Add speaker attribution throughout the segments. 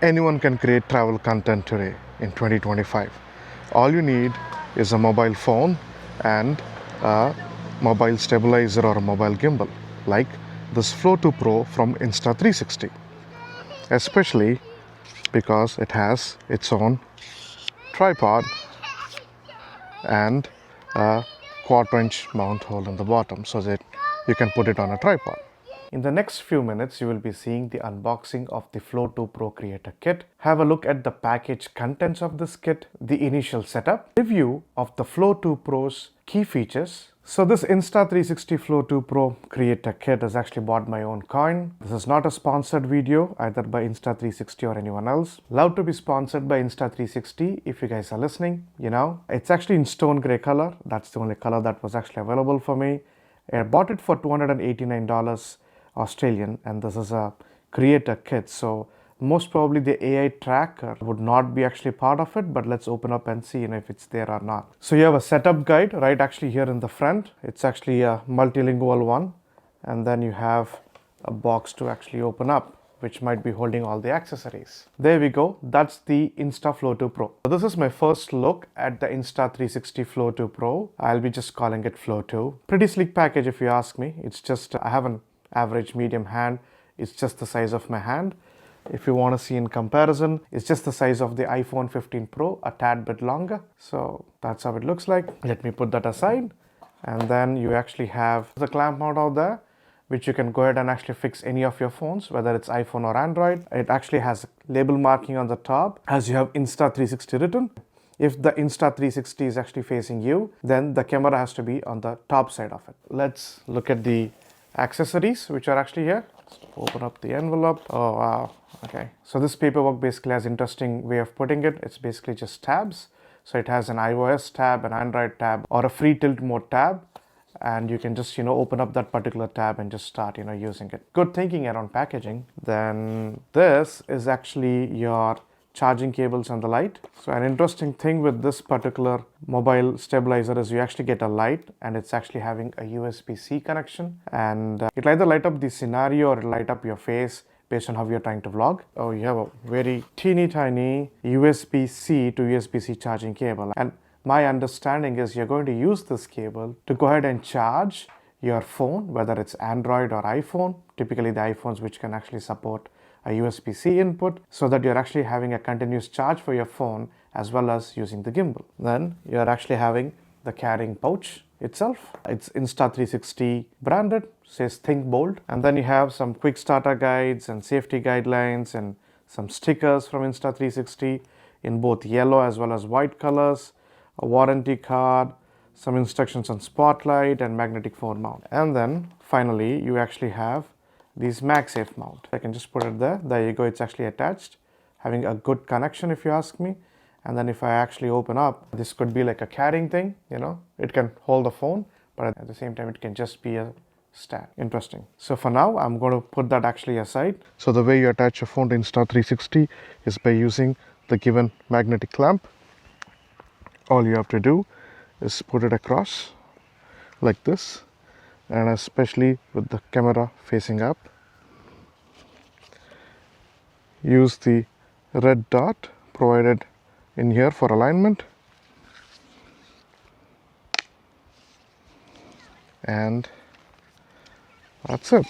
Speaker 1: Anyone can create travel content today in 2025. All you need is a mobile phone and a mobile stabilizer or a mobile gimbal, like this Flow 2 Pro from Insta360, especially because it has its own tripod and a quarter-inch mount hole in the bottom so that you can put it on a tripod. In the next few minutes, you will be seeing the unboxing of the Flow 2 Pro Creator Kit. Have a look at the package contents of this kit, the initial setup, review of the Flow 2 Pro's key features. So this Insta360 Flow 2 Pro Creator Kit is actually bought my own coin. This is not a sponsored video either by Insta360 or anyone else. Love to be sponsored by Insta360 if you guys are listening, you know. It's actually in stone gray color. That's the only color that was actually available for me. I bought it for $289 Australian, and this is a creator kit, so most probably the AI tracker would not be actually part of it, but let's open up and see if it's there or not. So you have a setup guide right actually here in the front. It's actually a multilingual one, and then you have a box to actually open up, which might be holding all the accessories. There we go. That's the Insta Flow 2 Pro. So this is my first look at the Insta360 Flow 2 Pro. I'll be just calling it Flow 2. Pretty sleek package if you ask me. It's just, I have an average medium hand. It's just the size of my hand. If you want to see in comparison, it's just the size of the iPhone 15 Pro, a tad bit longer. So that's how it looks like. Let me put that aside. And then you actually have the clamp mount out there, which you can go ahead and actually fix any of your phones, whether it's iPhone or Android. It actually has label marking on the top as you have Insta360 written. If the Insta360 is actually facing you, then the camera has to be on the top side of it. Let's look at the accessories which are actually here. Let's open up the envelope. Oh wow, okay. So this paperwork basically has an interesting way of putting it. It's basically just tabs. So it has an iOS tab, an Android tab, or a free tilt mode tab. And you can just, open up that particular tab and just start, using it. Good thinking around packaging. Then this is actually your charging cables and the light. So an interesting thing with this particular mobile stabilizer is you actually get a light, and it's actually having a USB-C connection, and it'll either light up the scenario or it'll light up your face based on how you're trying to vlog. Oh, you have a very teeny tiny USB-C to USB-C charging cable, and my understanding is you're going to use this cable to go ahead and charge your phone, whether it's Android or iPhone, typically the iPhones which can actually support a USB-C input, so that you're actually having a continuous charge for your phone as well as using the gimbal. Then you're actually having the carrying pouch itself. It's Insta360 branded, says Think Bold. And then you have some quick starter guides and safety guidelines and some stickers from Insta360 in both yellow as well as white colors, a warranty card, some instructions on spotlight and magnetic phone mount. And then finally you actually have these MagSafe mount. I can just put it there. There you go. It's actually attached, having a good connection if you ask me. And then if I actually open up, this could be like a carrying thing, it can hold the phone, but at the same time it can just be a stand. Interesting. So for now, I'm going to put that actually aside. So the way you attach your phone to Insta360 is by using the given magnetic clamp. All you have to do is put it across like this, and especially with the camera facing up, use the red dot provided in here for alignment, and that's it.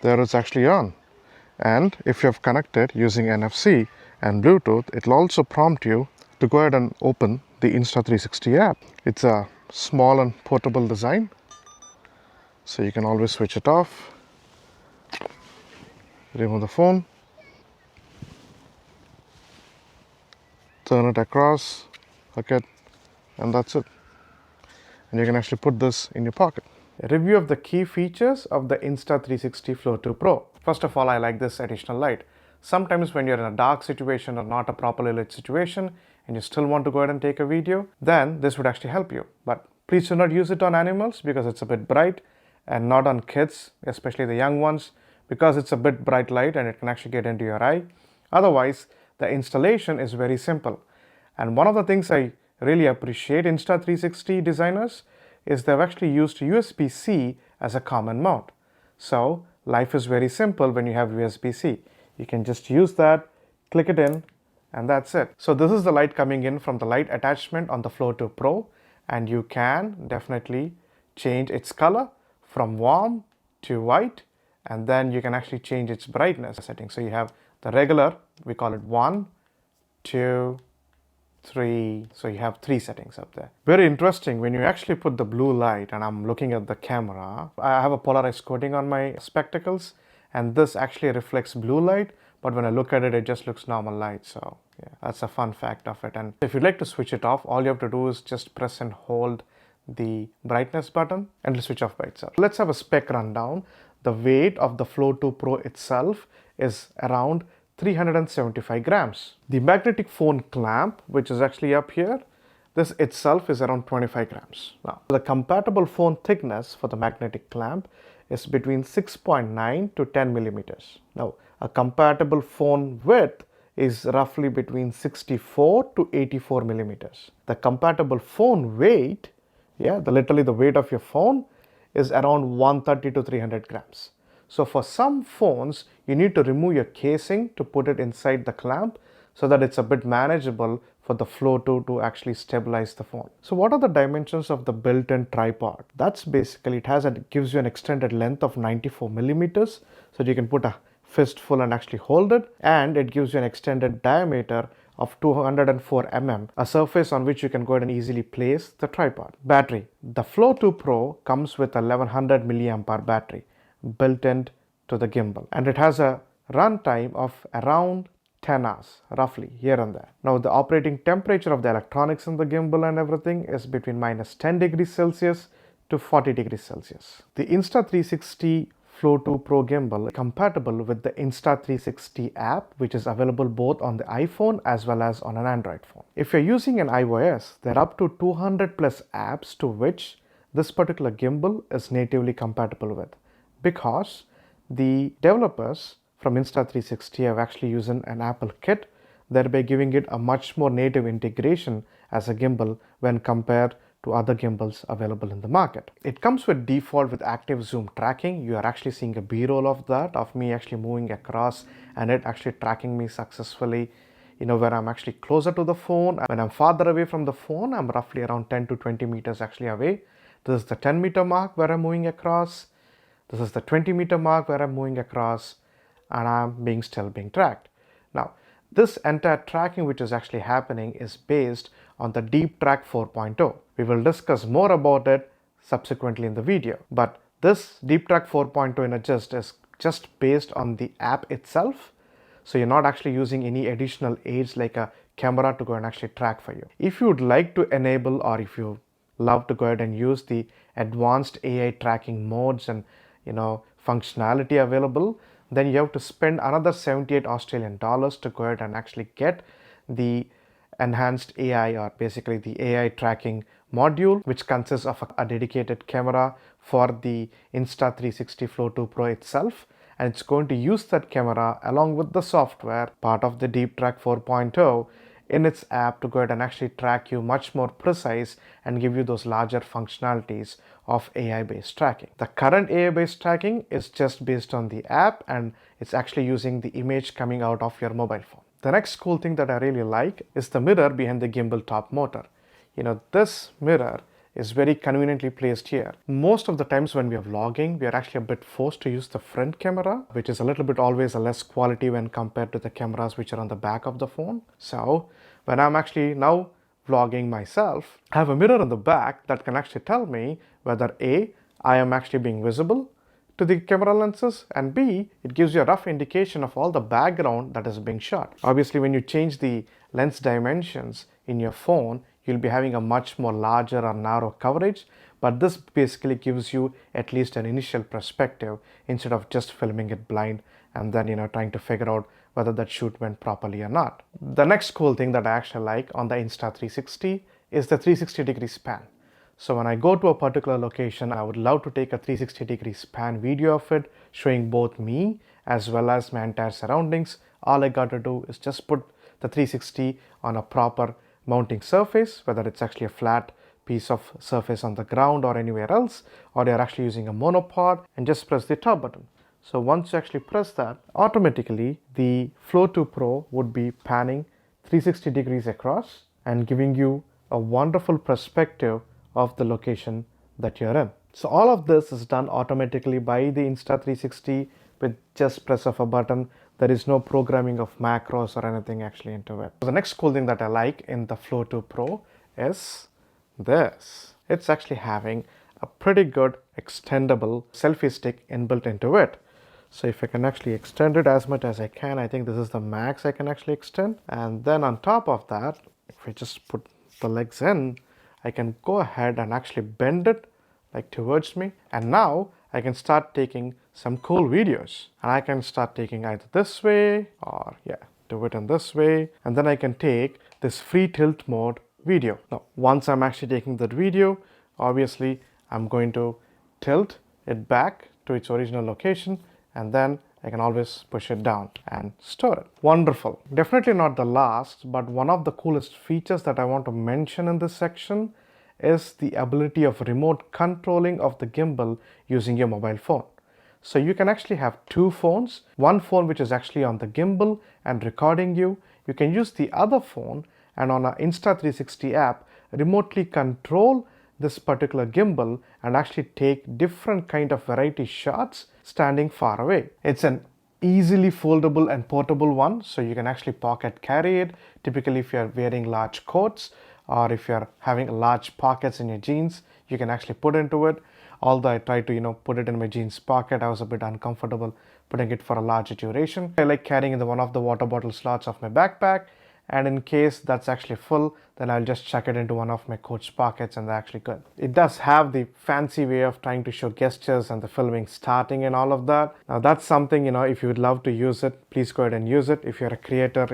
Speaker 1: There it's actually on. And if you have connected using NFC and Bluetooth, it'll also prompt you to go ahead and open the Insta360 app. It's a small and portable design, so you can always switch it off, remove the phone, turn it across, hook it, and that's it. And you can actually put this in your pocket. A review of the key features of the Insta360 Flow 2 Pro. First of all, I like this additional light. Sometimes when you're in a dark situation or not a properly lit situation and you still want to go ahead and take a video, then this would actually help you. But please do not use it on animals because it's a bit bright, and not on kids, especially the young ones, because it's a bit bright light and it can actually get into your eye. Otherwise, the installation is very simple. And one of the things I really appreciate Insta360 designers is they've actually used USB-C as a common mount. So life is very simple when you have USB-C. You can just use that, click it in, and that's it. So this is the light coming in from the light attachment on the Flow 2 Pro, and you can definitely change its color from warm to white, and then you can actually change its brightness setting. So you have the regular, we call it 1, 2, 3. So you have 3 settings up there. Very interesting when you actually put the blue light, and I'm looking at the camera. I have a polarized coating on my spectacles, and this actually reflects blue light, but when I look at it, it just looks normal light. So yeah, that's a fun fact of it. And if you'd like to switch it off, all you have to do is just press and hold the brightness button and it'll switch off by itself. Let's have a spec rundown. The weight of the Flow 2 Pro itself is around 375 grams. The magnetic phone clamp, which is actually up here, this itself is around 25 grams. Now, the compatible phone thickness for the magnetic clamp is between 6.9 to 10 millimeters. Now, a compatible phone width is roughly between 64 to 84 millimeters. The compatible phone weight, literally the weight of your phone, is around 130 to 300 grams. So for some phones, you need to remove your casing to put it inside the clamp so that it's a bit manageable for the Flow 2 to actually stabilize the phone. So what are the dimensions of the built-in tripod? That's basically, it gives you an extended length of 94 millimeters, so you can put a fistful and actually hold it, and it gives you an extended diameter of 204 mm, a surface on which you can go ahead and easily place the tripod. Battery. The Flow 2 Pro comes with a 1100 milliampere battery built into the gimbal, and it has a runtime of around 10 hours roughly here and there. Now the operating temperature of the electronics in the gimbal and everything is between minus 10 degrees Celsius to 40 degrees Celsius. The Insta360 Flow 2 Pro gimbal is compatible with the Insta360 app, which is available both on the iPhone as well as on an Android phone. If you're using an iOS, there are up to 200 plus apps to which this particular gimbal is natively compatible with, because the developers from Insta360 have actually used an Apple kit, thereby giving it a much more native integration as a gimbal when compared to other gimbals available in the market. It comes with default with active zoom tracking. You are actually seeing a B-roll of that, of me actually moving across and it actually tracking me successfully, where I'm actually closer to the phone. When I'm farther away from the phone, I'm roughly around 10 to 20 meters actually away. This is the 10-meter mark where I'm moving across. This is the 20-meter mark where I'm moving across, and I'm still being tracked. Now, this entire tracking which is actually happening is based on the Deep Track 4.0. We will discuss more about it subsequently in the video. But this Deep Track 4.0 in a gist is just based on the app itself. So you're not actually using any additional aids like a camera to go and actually track for you. If you would like to enable, or if you love to go ahead and use the advanced AI tracking modes and functionality available, then you have to spend another 78 Australian dollars to go ahead and actually get the enhanced AI, or basically the AI tracking module, which consists of a dedicated camera for the Insta360 Flow 2 Pro itself, and it's going to use that camera along with the software part of the Deep Track 4.0 in its app to go ahead and actually track you much more precise and give you those larger functionalities of AI-based tracking. The current AI-based tracking is just based on the app, and it's actually using the image coming out of your mobile phone. The next cool thing that I really like is the mirror behind the gimbal top motor. This mirror is very conveniently placed here. Most of the times when we are vlogging, we are actually a bit forced to use the front camera, which is a little bit always a less quality when compared to the cameras which are on the back of the phone. So when I'm actually now vlogging myself, I have a mirror on the back that can actually tell me whether A, I am actually being visible to the camera lenses, and B, it gives you a rough indication of all the background that is being shot. Obviously, when you change the lens dimensions in your phone, you'll be having a much more larger or narrow coverage, but this basically gives you at least an initial perspective instead of just filming it blind and then trying to figure out whether that shoot went properly or not. The next cool thing that I actually like on the Insta360 is the 360-degree span. So when I go to a particular location, I would love to take a 360-degree span video of it, showing both me as well as my entire surroundings. All I got to do is just put the 360 on a proper mounting surface, whether it's actually a flat piece of surface on the ground or anywhere else, or you're actually using a monopod, and just press the top button. So once you actually press that, automatically the Flow 2 Pro would be panning 360 degrees across and giving you a wonderful perspective of the location that you're in. So all of this is done automatically by the Insta360 with just press of a button. There is no programming of macros or anything actually into it. So the next cool thing that I like in the Flow 2 Pro is this. It's actually having a pretty good extendable selfie stick inbuilt into it. So if I can actually extend it as much as I can, I think this is the max I can actually extend. And then on top of that, if I just put the legs in, I can go ahead and actually bend it like towards me. And now I can start taking some cool videos. And I can start taking either this way or do it in this way. And then I can take this free tilt mode video. Now, once I'm actually taking that video, obviously I'm going to tilt it back to its original location, and then I can always push it down and store it. Wonderful. Definitely not the last, but one of the coolest features that I want to mention in this section is the ability of remote controlling of the gimbal using your mobile phone. So you can actually have two phones, one phone which is actually on the gimbal and recording you. You can use the other phone and on an Insta360 app remotely control this particular gimbal and actually take different kind of variety shots standing far away. It's an easily foldable and portable one, so you can actually pocket carry it. Typically if you're wearing large coats or if you're having large pockets in your jeans, you can actually put into it. Although I tried to put it in my jeans pocket, I was a bit uncomfortable putting it for a larger duration. I like carrying in one of the water bottle slots of my backpack, and in case that's actually full, then I'll just chuck it into one of my coat's pockets and they're actually good. It does have the fancy way of trying to show gestures and the filming starting and all of that. Now that's something, if you would love to use it, please go ahead and use it. If you're a creator,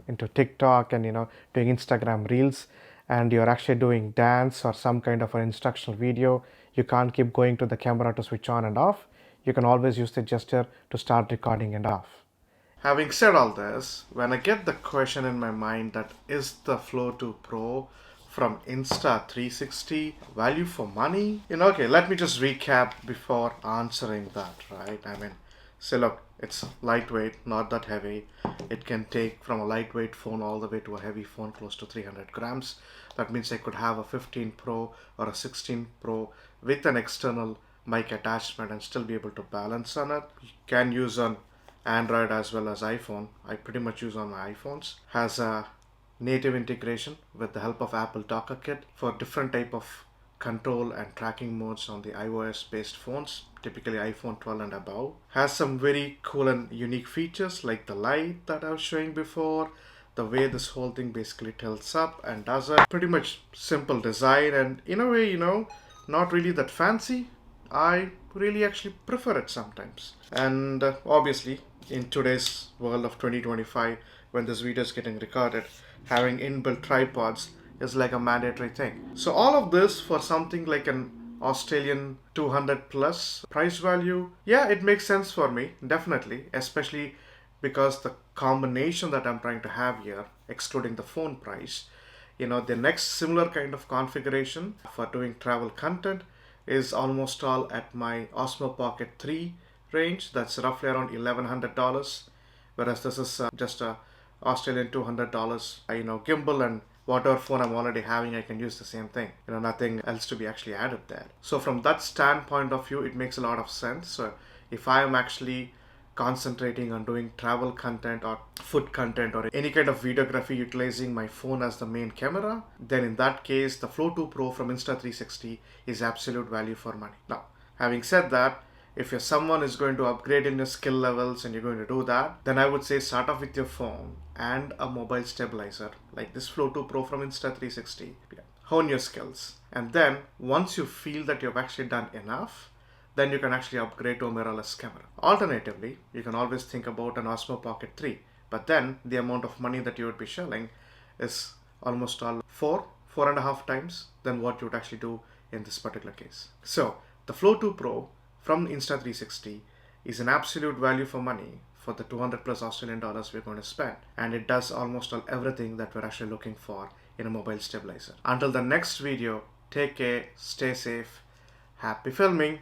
Speaker 1: into TikTok and, doing Instagram reels, and you're actually doing dance or some kind of an instructional video, you can't keep going to the camera to switch on and off. You can always use the gesture to start recording and off. Having said all this, when I get the question in my mind that is the Flow 2 Pro from Insta360 value for money? Okay, let me just recap before answering that, right? So look, it's lightweight, not that heavy. It can take from a lightweight phone all the way to a heavy phone close to 300 grams. That means I could have a 15 Pro or a 16 Pro with an external mic attachment and still be able to balance on it. You can use on Android as well as iPhone. I pretty much use on my iPhones. Has a native integration with the help of Apple Talker Kit for different type of control and tracking modes on the iOS based phones, typically iPhone 12 and above. Has some very cool and unique features like the light that I was showing before, the way this whole thing basically tilts up and does it. Pretty much simple design, and in a way, not really that fancy. I really actually prefer it sometimes. And obviously, in today's world of 2025, when this video is getting recorded, having inbuilt tripods is like a mandatory thing. So all of this for something like an Australian 200 plus price value, yeah, it makes sense for me, definitely, especially because the combination that I'm trying to have here, excluding the phone price, the next similar kind of configuration for doing travel content is almost all at my Osmo Pocket 3 range. That's roughly around $1,100, whereas this is just a Australian $200. Gimbal and whatever phone I'm already having, I can use the same thing. Nothing else to be actually added there. So from that standpoint of view, it makes a lot of sense. So if I am actually concentrating on doing travel content or food content or any kind of videography utilizing my phone as the main camera, then in that case, the Flow 2 Pro from Insta360 is absolute value for money. Now, having said that, if you're someone who's going to upgrade in your skill levels and you're going to do that, then I would say start off with your phone and a mobile stabilizer like this Flow 2 Pro from Insta360. Hone your skills. And then once you feel that you've actually done enough, then you can actually upgrade to a mirrorless camera. Alternatively, you can always think about an Osmo Pocket 3, but then the amount of money that you would be shelling is almost all four and a half times than what you would actually do in this particular case. So the Flow 2 Pro from Insta360 is an absolute value for money for the 200 plus Australian dollars we're going to spend, and it does almost all everything that we're actually looking for in a mobile stabilizer. Until the next video, take care, stay safe, happy filming.